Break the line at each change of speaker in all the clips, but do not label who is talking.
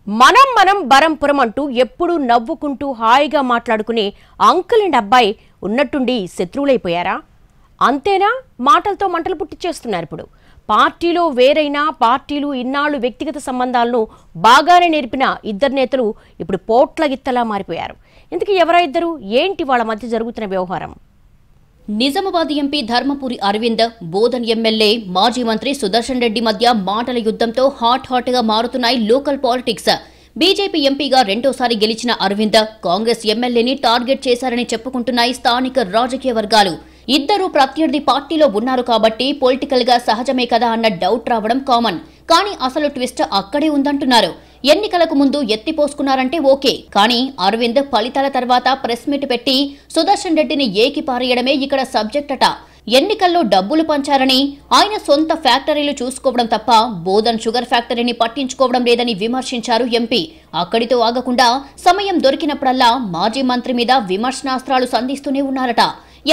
మనం మనం బరంపురం అంటూ ఎప్పుడూ నవ్వుకుంటూ హాయిగా మాట్లాడుకునే అంకుల్ అండ్ అబ్బాయి ఉన్నట్టుండి శత్రువులైపోయారా? అంతేనా? మాటలతో మంటలు పుట్టించేస్తున్నారు. ఇప్పుడు పార్టీలో వేరైనా పార్టీలు ఇన్నాళ్ళు వ్యక్తిగత సంబంధాలను బాగానే నేర్పిన ఇద్దరు నేతలు ఇప్పుడు పోట్ల గిత్తలా మారిపోయారు. ఇంతకీ ఎవరా ఇద్దరు? ఏంటి వాళ్ళ మధ్య జరుగుతున్న వ్యవహారం?
నిజామాబాద్ ఎంపీ ధర్మపురి అరవింద్, బోధన్ ఎమ్మెల్యే మాజీ మంత్రి సుదర్శన్ రెడ్డి మధ్య మాటల యుద్ధంతో హాట్ గా మారుతున్నాయి లోకల్ పాలిటిక్స్. బీజేపీ ఎంపీగా రెండోసారి గెలిచిన అరవింద్ కాంగ్రెస్ ఎమ్మెల్యేని టార్గెట్ చేశారని చెప్పుకుంటున్నాయి స్థానిక రాజకీయ వర్గాలు. ఇద్దరు ప్రత్యర్థి పార్టీలో ఉన్నారు కాబట్టి పొలిటికల్ గా సహజమే కదా అన్న డౌట్ రావడం కామన్. కానీ అసలు ట్విస్ట్ అక్కడే ఉందంటున్నారు. ఎన్నికలకు ముందు ఎత్తిపోసుకున్నారంటే ఓకే, కానీ అరవింద్ ఫలితాల తర్వాత ప్రెస్ మీట్ పెట్టి సుదర్శన్ రెడ్డిని ఏకిపారేయడమే ఇక్కడ సబ్జెక్ట్ అట. ఎన్నికల్లో డబ్బులు పంచారని, ఆయన సొంత ఫ్యాక్టరీలు చూసుకోవడం తప్ప బోధన్ షుగర్ ఫ్యాక్టరీని పట్టించుకోవడం లేదని విమర్శించారు ఎంపీ. అక్కడితో ఆగకుండా సమయం దొరికినప్పుడల్లా మాజీ మంత్రి మీద విమర్శనాస్త్రాలు సంధిస్తూనే ఉన్నారట.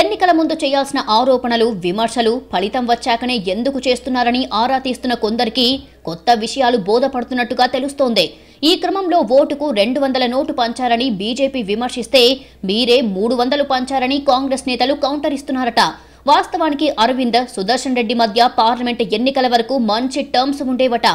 ఎన్నికల ముందు చేయాల్సిన ఆరోపణలు, విమర్శలు ఫలితం వచ్చాకనే ఎందుకు చేస్తున్నారని ఆరా తీస్తున్న కొందరికి కొత్త విషయాలు బోధపడుతున్నట్టుగా తెలుస్తోంది. ఈ క్రమంలో ఓటుకు 200 నోటు పంచారని బీజేపీ విమర్శిస్తే మీరే 300 పంచారని కాంగ్రెస్ నేతలు కౌంటర్ ఇస్తున్నారట. వాస్తవానికి అరవింద్, సుదర్శన్ రెడ్డి మధ్య పార్లమెంట్ ఎన్నికల వరకు మంచి టర్మ్స్ ఉండేవట.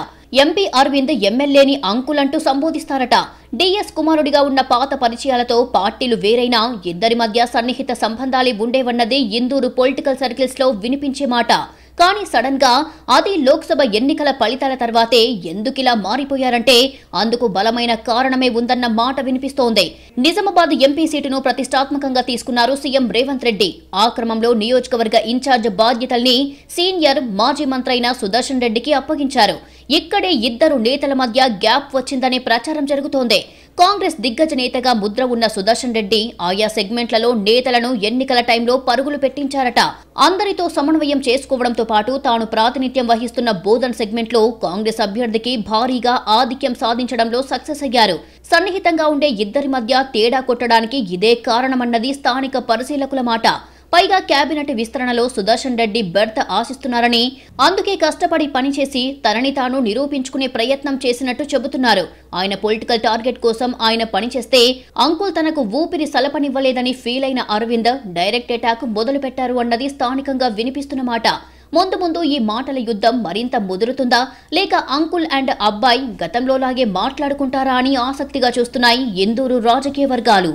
ఎంపీ అరవింద్ ఎమ్మెల్యేని అంకుల్ అంటూ సంబోధిస్తారట. డిఎస్ కుమారుడిగా ఉన్న పాత పరిచయాలతో పార్టీలు వేరైనా ఇద్దరి మధ్య సన్నిహిత సంబంధాలే ఉండేవన్నది ఇందూరు పొలిటికల్ సర్కిల్స్ లో వినిపించే మాట. కానీ సడన్ గా అది లోక్సభ ఎన్నికల ఫలితాల తర్వాతే ఎందుకిలా మారిపోయారంటే అందుకు బలమైన కారణమే ఉందన్న మాట వినిపిస్తోంది. నిజామాబాద్ ఎంపీ సీటును ప్రతిష్టాత్మకంగా తీసుకున్నారు సీఎం రేవంత్ రెడ్డి. ఆ క్రమంలో నియోజకవర్గ ఇన్ఛార్జ్ బాధ్యతల్ని సీనియర్ మాజీ మంత్రైన సుదర్శన్ రెడ్డికి అప్పగించారు. ఇక్కడే ఇద్దరు నేతల మధ్య గ్యాప్ వచ్చిందనే ప్రచారం జరుగుతోంది. కాంగ్రెస్ దిగ్గజ నేతగా ముద్ర ఉన్న సుదర్శన్ రెడ్డి ఆయా సెగ్మెంట్లలో నేతలను ఎన్నికల టైంలో పరుగులు పెట్టించారట. అందరితో సమన్వయం చేసుకోవడంతో పాటు తాను ప్రాతినిధ్యం వహిస్తున్న బోధన్ సెగ్మెంట్లో కాంగ్రెస్ అభ్యర్థికి భారీగా ఆధిక్యం సాధించడంలో సక్సెస్ అయ్యారు. సన్నిహితంగా ఉండే ఇద్దరి మధ్య తేడా కొట్టడానికి ఇదే కారణమన్నది స్థానిక పరిశీలకుల మాట. పైగా కేబినెట్ విస్తరణలో సుదర్శన్ రెడ్డి బెర్త్ ఆశిస్తున్నారని, అందుకే కష్టపడి పనిచేసి తనని తాను నిరూపించుకునే ప్రయత్నం చేసినట్టు చెబుతున్నారు. ఆయన పొలిటికల్ టార్గెట్ కోసం ఆయన పనిచేస్తే అంకుల్ తనకు ఊపిరి సలపనివ్వలేదని ఫీల్ అయిన అరవింద్ డైరెక్ట్ అటాక్ మొదలు పెట్టారు అన్నది స్థానికంగా వినిపిస్తున్న మాట. ముందు ఈ మాటల యుద్ధం మరింత ముదురుతుందా, లేక అంకుల్ అండ్ అబ్బాయి గతంలోలాగే మాట్లాడుకుంటారా అని ఆసక్తిగా చూస్తున్నాయి ఇందూరు రాజకీయ వర్గాలు.